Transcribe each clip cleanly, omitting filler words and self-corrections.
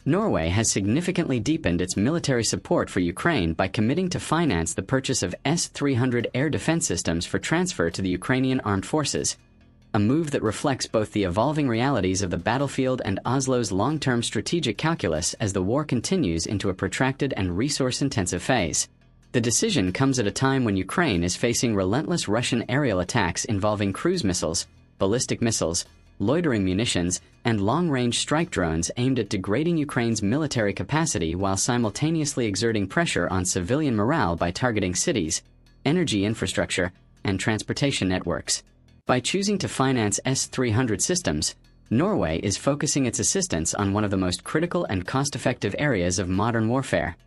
Norway has significantly deepened its military support for Ukraine by committing to finance the purchase of S-300 air defense systems for transfer to the Ukrainian armed forces, a move that reflects both the evolving realities of the battlefield and Oslo's long-term strategic calculus as the war continues into a protracted and resource-intensive phase. The decision comes at a time when Ukraine is facing relentless Russian aerial attacks involving cruise missiles, ballistic missiles, loitering munitions, and long-range strike drones aimed at degrading Ukraine's military capacity while simultaneously exerting pressure on civilian morale by targeting cities, energy infrastructure, and transportation networks. By choosing to finance S-300 systems, Norway is focusing its assistance on one of the most critical and cost-effective areas of modern warfare: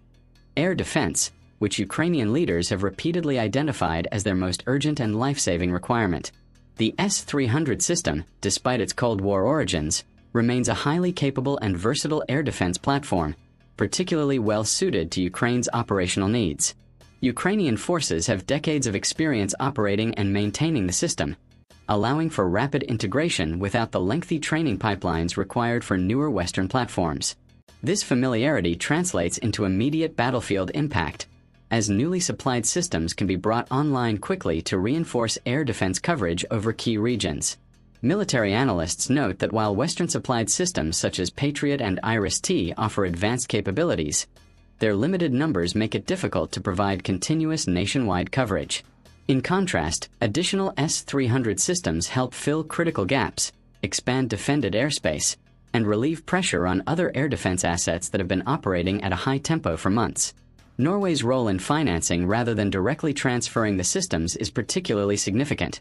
air defense, which Ukrainian leaders have repeatedly identified as their most urgent and life-saving requirement. The S-300 system, despite its Cold War origins, remains a highly capable and versatile air defense platform, particularly well-suited to Ukraine's operational needs. Ukrainian forces have decades of experience operating and maintaining the system, allowing for rapid integration without the lengthy training pipelines required for newer Western platforms. This familiarity translates into immediate battlefield impact, as newly supplied systems can be brought online quickly to reinforce air defense coverage over key regions. Military analysts note that while Western-supplied systems such as Patriot and Iris-T offer advanced capabilities, their limited numbers make it difficult to provide continuous nationwide coverage. In contrast, additional S-300 systems help fill critical gaps, expand defended airspace, and relieve pressure on other air defense assets that have been operating at a high tempo for months. Norway's role in financing rather than directly transferring the systems is particularly significant,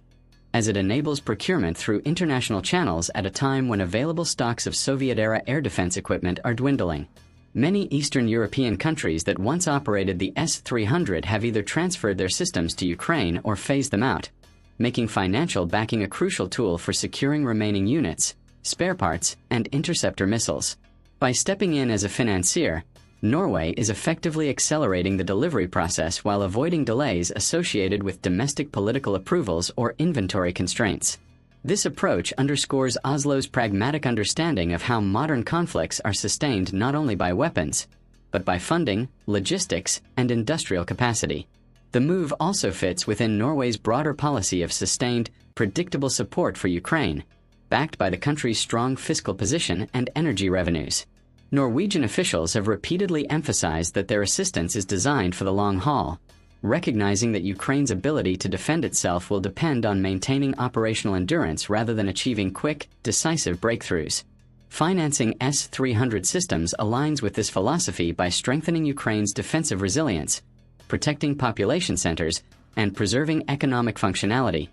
as it enables procurement through international channels at a time when available stocks of Soviet-era air defense equipment are dwindling. Many Eastern European countries that once operated the S-300 have either transferred their systems to Ukraine or phased them out, making financial backing a crucial tool for securing remaining units, spare parts, and interceptor missiles. By stepping in as a financier, Norway is effectively accelerating the delivery process while avoiding delays associated with domestic political approvals or inventory constraints. This approach underscores Oslo's pragmatic understanding of how modern conflicts are sustained not only by weapons, but by funding, logistics, and industrial capacity. The move also fits within Norway's broader policy of sustained, predictable support for Ukraine, backed by the country's strong fiscal position and energy revenues. Norwegian officials have repeatedly emphasized that their assistance is designed for the long haul, recognizing that Ukraine's ability to defend itself will depend on maintaining operational endurance rather than achieving quick, decisive breakthroughs. Financing S-300 systems aligns with this philosophy by strengthening Ukraine's defensive resilience, protecting population centers, and preserving economic functionality,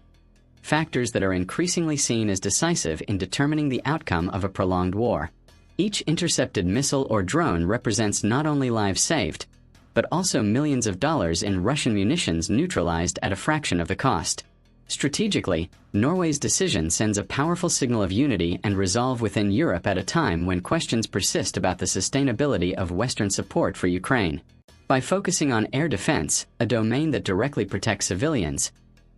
factors that are increasingly seen as decisive in determining the outcome of a prolonged war. Each intercepted missile or drone represents not only lives saved, but also millions of dollars in Russian munitions neutralized at a fraction of the cost. Strategically, Norway's decision sends a powerful signal of unity and resolve within Europe at a time when questions persist about the sustainability of Western support for Ukraine. By focusing on air defense, a domain that directly protects civilians,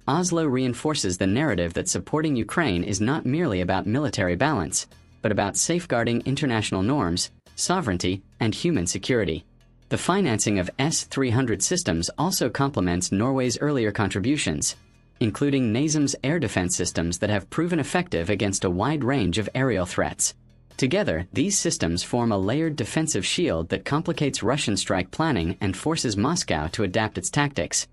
Oslo reinforces the narrative that supporting Ukraine is not merely about military balance, but about safeguarding international norms, sovereignty, and human security. The financing of S-300 systems also complements Norway's earlier contributions, including NASAMS air defense systems that have proven effective against a wide range of aerial threats. Together, these systems form a layered defensive shield that complicates Russian strike planning and forces Moscow to adapt its tactics,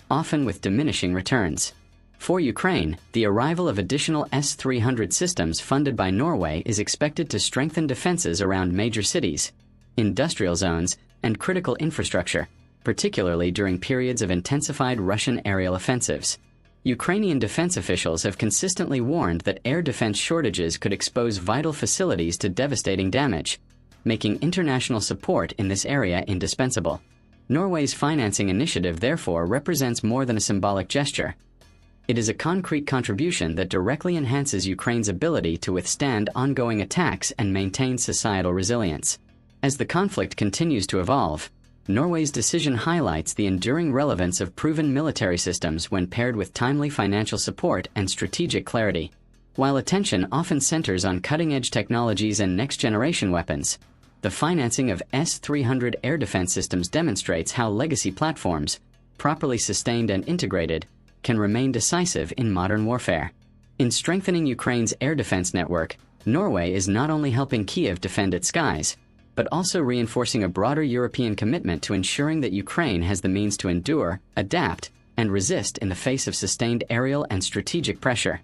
often with diminishing returns. For Ukraine, the arrival of additional S-300 systems funded by Norway is expected to strengthen defenses around major cities, industrial zones, and critical infrastructure, particularly during periods of intensified Russian aerial offensives. Ukrainian defense officials have consistently warned that air defense shortages could expose vital facilities to devastating damage, making international support in this area indispensable. Norway's financing initiative therefore represents more than a symbolic gesture. It is a concrete contribution that directly enhances Ukraine's ability to withstand ongoing attacks and maintain societal resilience. As the conflict continues to evolve, Norway's decision highlights the enduring relevance of proven military systems when paired with timely financial support and strategic clarity. While attention often centers on cutting-edge technologies and next-generation weapons, The financing of S-300 air defense systems demonstrates how legacy platforms, properly sustained and integrated, can remain decisive in modern warfare. In strengthening Ukraine's air defense network, Norway is not only helping Kyiv defend its skies, but also reinforcing a broader European commitment to ensuring that Ukraine has the means to endure, adapt, and resist in the face of sustained aerial and strategic pressure.